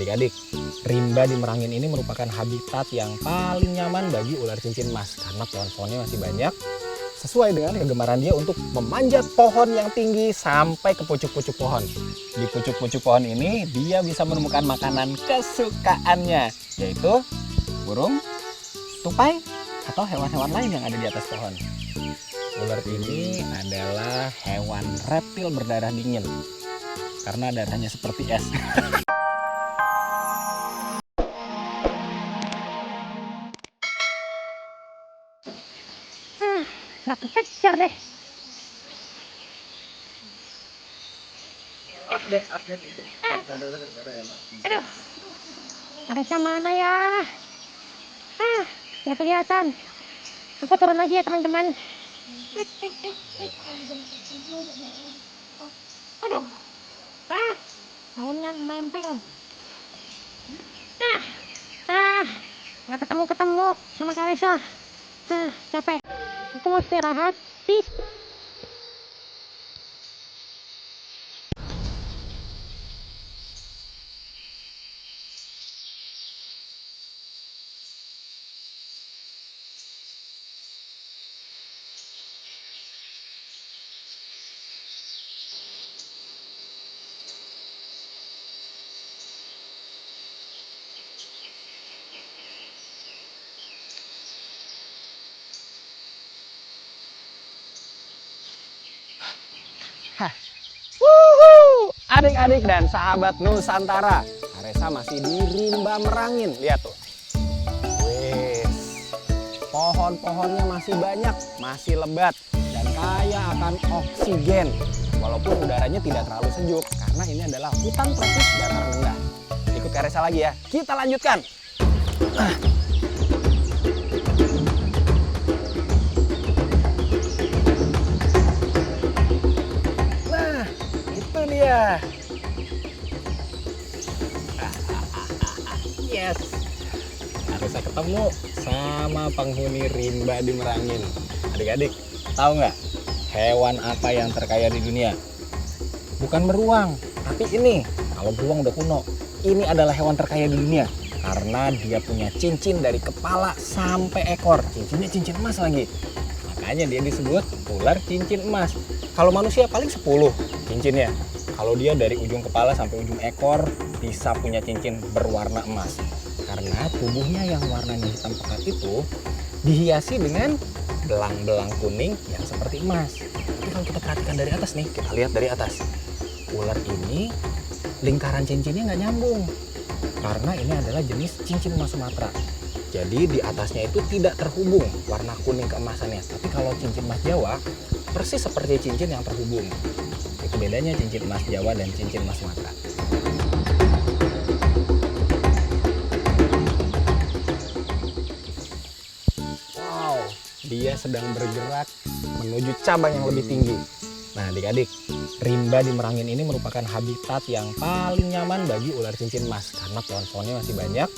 Adik-adik, rimba di Merangin ini merupakan habitat yang paling nyaman bagi ular cincin emas karena pohon-pohonnya masih banyak, sesuai dengan kegemaran dia untuk memanjat pohon yang tinggi sampai ke pucuk-pucuk pohon. Di pucuk-pucuk pohon ini dia bisa menemukan makanan kesukaannya, yaitu burung, tupai, atau hewan-hewan lain yang ada di atas pohon. Ular ini adalah hewan reptil berdarah dingin karena darahnya seperti es. Nggak kekejar deh. Aduh, Arisa mana ya? Nggak kelihatan. Aku turun lagi ya teman-teman. Aduh, daunnya nempel. Nggak ketemu sama Kak Arisa. Capek. Aku mau istirahat. Peace. Adik-adik dan sahabat Nusantara, Arisa masih di rimba Merangin. Lihat tuh. Wes, pohon-pohonnya masih banyak, masih lebat dan kaya akan oksigen. Walaupun udaranya tidak terlalu sejuk karena ini adalah hutan tropis dataran rendah. Ikut Arisa lagi ya. Kita lanjutkan. Nah, itu dia. Yes, Arisa ketemu sama penghuni rimba di Merangin. Adik-adik, tahu nggak hewan apa yang terkaya di dunia? Bukan beruang, tapi ini. Kalau beruang udah kuno. Ini adalah hewan terkaya di dunia karena dia punya cincin dari kepala sampai ekor. Cincinnya cincin emas lagi. Makanya dia disebut ular cincin emas. Kalau manusia paling 10 cincinnya. Kalau dia dari ujung kepala sampai ujung ekor bisa punya cincin berwarna emas. Karena tubuhnya yang warnanya hitam pekat itu dihiasi dengan belang-belang kuning yang seperti emas. Tapi kalau kita perhatikan dari atas nih, kita lihat dari atas. Ular ini lingkaran cincinnya nggak nyambung. Karena ini adalah jenis cincin emas Sumatera. Jadi di atasnya itu tidak terhubung warna kuning keemasannya. Tapi kalau cincin emas Jawa persis seperti cincin yang terhubung. Itu bedanya cincin emas Jawa dan cincin emas Sumatera. Wow, dia sedang bergerak menuju cabang yang lebih tinggi. Nah adik-adik, rimba di Merangin ini merupakan habitat yang paling nyaman bagi ular cincin emas karena pohon-pohonnya masih banyak,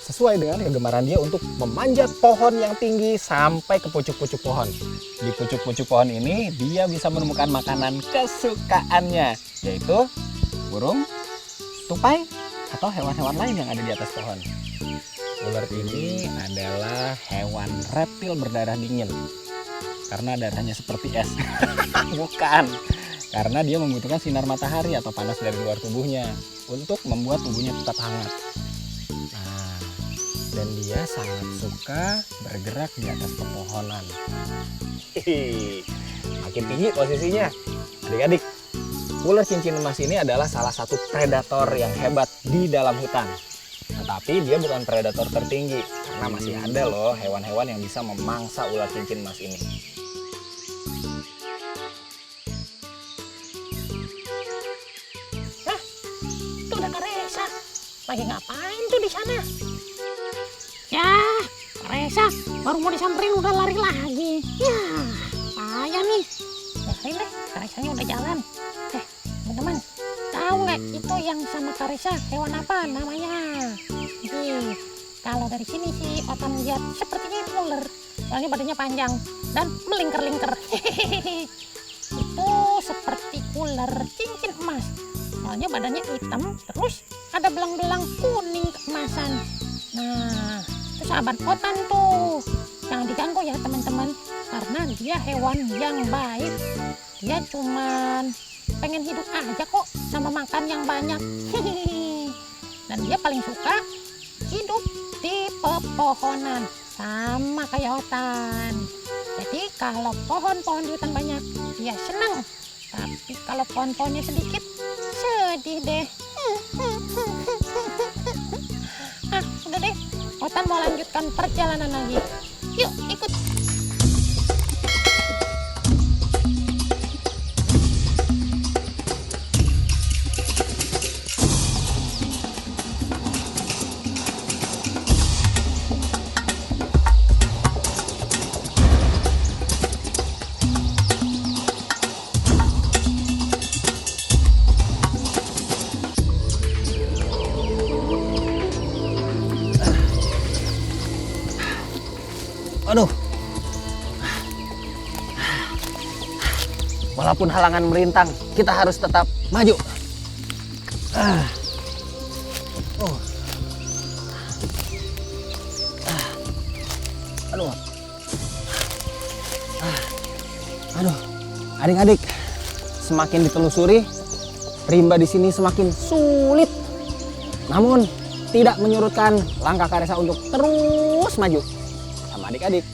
sesuai dengan kegemaran dia untuk memanjat pohon yang tinggi sampai ke pucuk-pucuk pohon. Di pucuk-pucuk pohon ini dia bisa menemukan makanan kesukaannya, yaitu burung, tupai, atau hewan-hewan lain yang ada di atas pohon. Ular ini adalah hewan reptil berdarah dingin karena darahnya seperti es. Bukan, karena dia membutuhkan sinar matahari atau panas dari luar tubuhnya untuk membuat tubuhnya tetap hangat. Dan dia sangat suka bergerak di atas pepohonan. Makin tinggi posisinya. Adik-adik, ular cincin emas ini adalah salah satu predator yang hebat di dalam hutan. Tetapi dia bukan predator tertinggi karena masih ada loh hewan-hewan yang bisa memangsa ular cincin emas ini. Itu udah Kak Resa. Lagi ngapain tuh di sana? Ya, Kak Resa baru mau disamperin udah lari lagi. Ya, payah nih. Biarin deh, Kak Resanya udah jalan. Teman-teman, tahu nggak itu yang sama Kak Resa hewan apa namanya? Kalau dari sini sih Otan lihat sepertinya itu ular. Soalnya badannya panjang dan melingkar-lingkar. Itu seperti ular cincin emas. Soalnya badannya hitam, terus ada belang-belang kuning keemasan. Nah, itu sahabat Otan tuh. Jangan diganggu ya teman-teman, karena dia hewan yang baik. Dia cuman pengen hidup aja kok sama makan yang banyak. Dan dia paling suka hidup di pepohonan sama kayak Otan. Jadi kalau pohon-pohon di hutan banyak, dia senang. Tapi kalau pohon-pohonnya sedikit, sedih deh. Udah deh, Otan mau lanjutkan perjalanan lagi. Yuk, ikut. Aduh. Walaupun halangan merintang, kita harus tetap maju. Aduh. Aduh. Adik-adik, semakin ditelusuri, rimba di sini semakin sulit. Namun, tidak menyurutkan langkah Karesa untuk terus maju sama adik-adik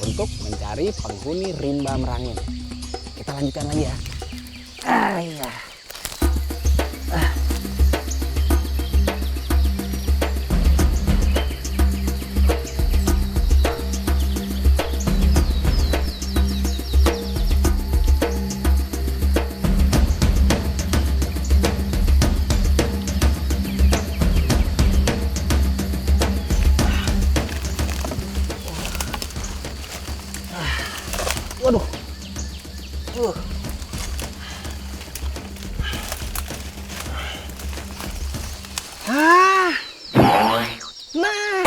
untuk mencari penghuni rimba Merangin. Kita lanjutkan lagi ya. Iya. Waduh. Nah,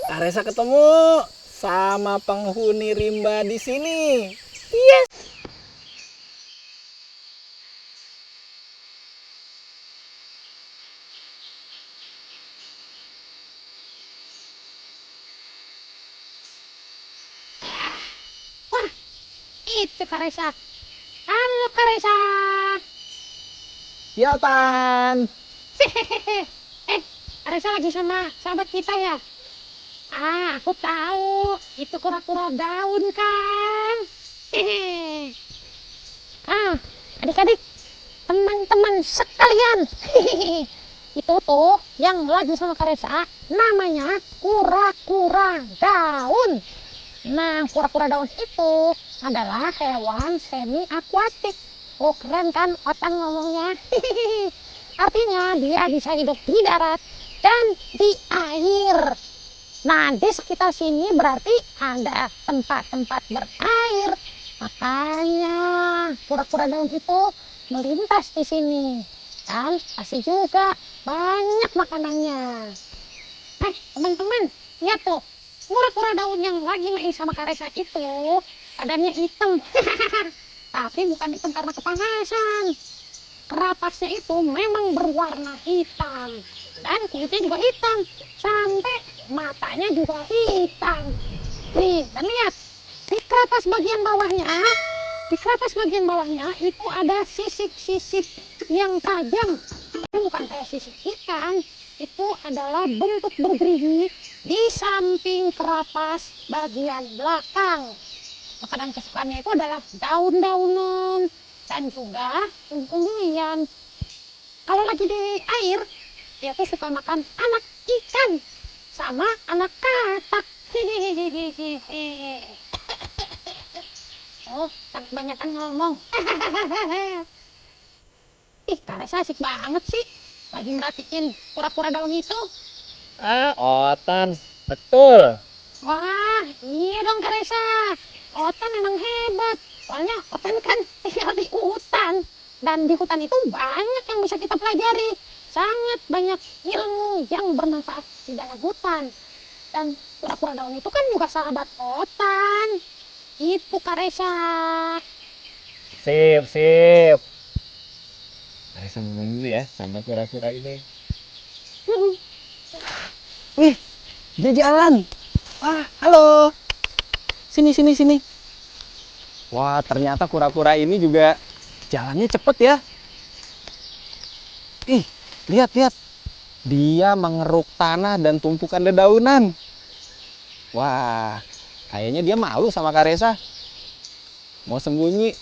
Karesa ketemu sama penghuni rimba di sini. Yes. Wah, itu Karesa. Halo Karesa. Ya, Tan. Karesa lagi sama sahabat kita ya? Aku tahu. Itu kura-kura daun kan? Adik-adik, teman-teman sekalian. Itu tuh yang lagi sama Karesa namanya kura-kura daun. Nah, kura-kura daun itu adalah hewan semi akuatik. Oh, keren kan Otan ngomongnya? Artinya dia bisa hidup di darat dan di air. Nah, di sekitar sini berarti ada tempat-tempat berair. Makanya kura-kura daun itu melintas di sini. Dan pasti juga banyak makanannya. Teman-teman, lihat tuh. Kura-kura daun yang lagi main sama Karesa itu badannya hitam. Tapi bukan hitam karena kepanasan. Kerapasnya itu memang berwarna hitam. Dan kulitnya juga hitam. Sampai matanya juga hitam. Nih, dan lihat. Di kerapas bagian bawahnya itu ada sisik-sisik yang tajam. Tapi bukan kayak sisik ikan. Itu adalah bentuk bergerigi di samping kerapas bagian belakang. Makanan kesukaannya itu adalah daun-daunan dan juga tumbuh-tumbuhan. Kalau lagi di air, dia tuh suka makan anak ikan sama anak katak. Oh, tak kebanyakan ngomong. Ih, Karesa asik banget sih. Lagi merhatiin kura-kura daun itu. Otan. Betul. Wah, iya dong Karesa. Otan emang hebat. Soalnya Otan kan tinggal di hutan. Dan di hutan itu banyak yang bisa kita pelajari. Sangat banyak ilmu yang bermanfaat di dalam hutan. Dan kura-kura daun itu kan juga sahabat Otan. Itu Karesa. Sip. Karesa langsung dulu ya sama kura-kura ini. Wih, dia jalan. Wah, halo. Sini, sini, sini. Wah, ternyata kura-kura ini juga jalannya cepet ya. Ih, lihat, lihat. Dia mengeruk tanah dan tumpukan dedaunan. Wah, kayaknya dia malu sama Kak Resa. Mau sembunyi,